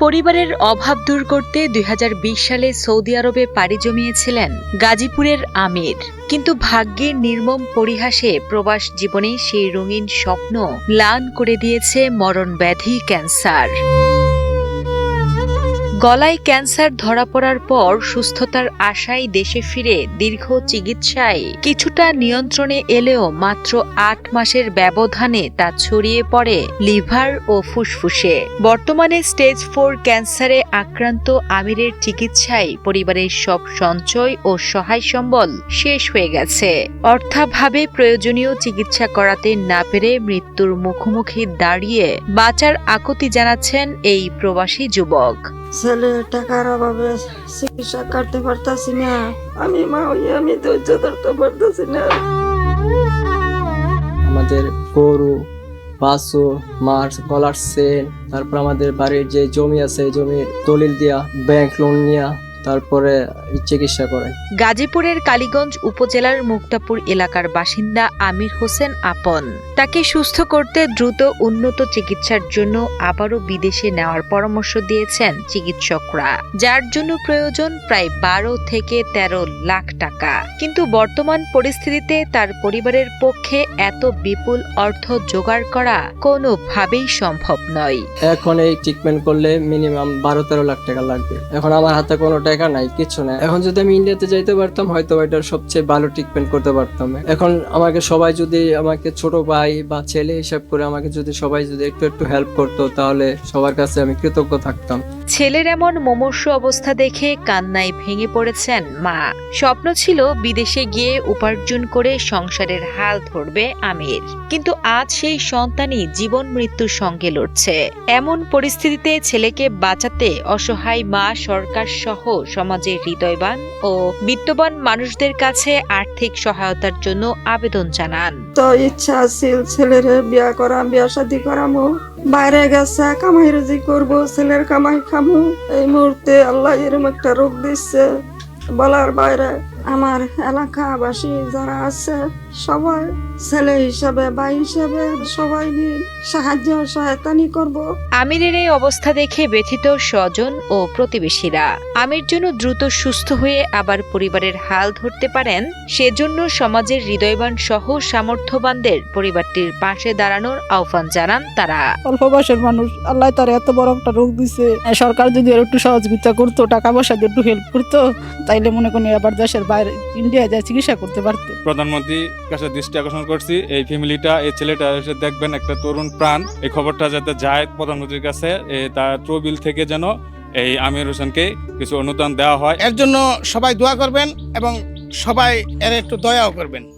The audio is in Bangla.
পরিবারের অভাব দূর করতে ২০২০ সালে সৌদি আরবে পাড়ি জমিয়েছিলেন গাজীপুরের আমির। কিন্তু ভাগ্যের নির্মম পরিহাসে প্রবাস জীবনে সেই রঙিন স্বপ্ন ম্লান করে দিয়েছে মরণ ব্যাধি ক্যান্সার। গলায় ক্যান্সার ধরা পড়ার পর সুস্থতার আশায় দেশে ফিরে দীর্ঘ চিকিৎসায় কিছুটা নিয়ন্ত্রণে এলেও মাত্র ৮ মাসের ব্যবধানে তা ছড়িয়ে পড়ে লিভার ও ফুসফুসে। বর্তমানে স্টেজ 4 ক্যান্সারে আক্রান্ত আমিরের চিকিৎসায় পরিবারের সব সঞ্চয় ও সহায় সম্বল শেষ হয়ে গেছে। অর্থাভাবে প্রয়োজনীয় চিকিৎসা করাতে না পেরে মৃত্যুর মুখোমুখি দাঁড়িয়ে বাঁচার আকুতি জানাচ্ছেন এই প্রবাসী যুবক। ছেলে টাকার অভাবে চিকিৎসা করতে পারতাছি না, আমি মা হইয়া আমি ধৈর্য ধরতে পারতাছি না। আমাদের গরু, বাছুর, মাছ, গলার চেন, তারপর আমাদের বাড়ির যে জমি আছে জমির দলিল দিয়া ব্যাংক লোন নিয়া তারপরে চিকিৎসা করে। গাজীপুরের কালীগঞ্জ উপজেলার মুক্তাপুর এলাকার বাসিন্দা আমির হোসেন আপন। তাকে সুস্থ করতে দ্রুত উন্নত চিকিৎসার জন্য আবারও বিদেশে নেওয়ার পরামর্শ দিয়েছেন চিকিৎসকরা, যার জন্য প্রয়োজন প্রায় ১২ থেকে ১৩ লাখ টাকা। কিন্তু বর্তমান পরিস্থিতিতে তার পরিবারের পক্ষে এত বিপুল অর্থ জোগাড় করা কোনোভাবেই সম্ভব নয়। এখন এই ট্রিটমেন্ট করলে মিনিমাম ১২-১৩ লাখ টাকা লাগবে। এখন আমার হাতে কোনো টাকা নাই, কিছু নাই। এখন যদি আমি ইন্ডিয়াতে যাইতে পারতাম হয়তো এটার সবচেয়ে ভালো ট্রিটমেন্ট করতে পারতাম। এখন আমাকে সবাই যদি আমাকে ছোট ভাই বা ছেলে হিসাব করে আমাকে যদি সবাই যদি একটু হেল্প করতো তাহলে সবার কাছে আমি কৃতজ্ঞ থাকতাম। ছেলের এমন মুমূর্ষু অবস্থা দেখে কান্নায় ভেঙে পড়েছেন মা। স্বপ্ন ছিল বিদেশে গিয়ে উপার্জন করে সংসারের হাল ধরবে আমির, কিন্তু আজ সেই সন্তানই জীবন মৃত্যুর সঙ্গে লড়ছে। এমন পরিস্থিতিতে ছেলেকে বাঁচাতে অসহায় মা সরকার সহ সমাজের হৃদয়বান ও বিত্তবান মানুষদের কাছে আর্থিক সহায়তার জন্য আবেদন জানান। তো ইচ্ছা ছিল ছেলের বিয়া করাম, বিয়া শাদী করামো, বাইরে গেছে কামাই রুজি করবো, ছেলের কামাই খামু। এই মুহূর্তে আল্লাহ এরকম একটা রোগ দিচ্ছে বলার বাইরে। আমার এলাকাবাসী যারা আছে সবাই ছেলে হিসাবে ভাই হিসাবে সবাই সাহায্য সহায়তানি করব। আমিরের এই অবস্থা দেখে ব্যথিত স্বজন ও প্রতিবেশীরা। আমির জন্য দ্রুত সুস্থ হয়ে আবার পরিবারের হাল ধরতে পারেন সেজন্য সমাজের হৃদয়বান সহ সামর্থ্যবানদের পরিবারটির পাশে দাঁড়ানোর আহ্বান জানান তারা। অল্প বয়সের মানুষ, আল্লাহ তার এত বড় একটা রোগ দিছে, সরকার যদি একটু সহযোগিতা করতো, টাকা পয়সা দিয়ে একটু হেল্প করতো, তাইলে মনে করি আবার দেশের বাইরে ইন্ডিয়া যায় চিকিৎসা করতে পারতো। প্রধানমন্ত্রীর কাছে দৃষ্টি আকর্ষণ করছি, এই ফ্যামিলিটা, এই ছেলেটা এসে দেখবেন একটা তরুণ প্রাণ। এই খবরটা যাতে যায় প্রধানমন্ত্রীর কাছে, তার তহবিল থেকে যেন এই আমির হোসেনকে কিছু অনুদান দেওয়া হয়। এর জন্য সবাই দোয়া করবেন এবং সবাই এর একটু দয়াও করবেন।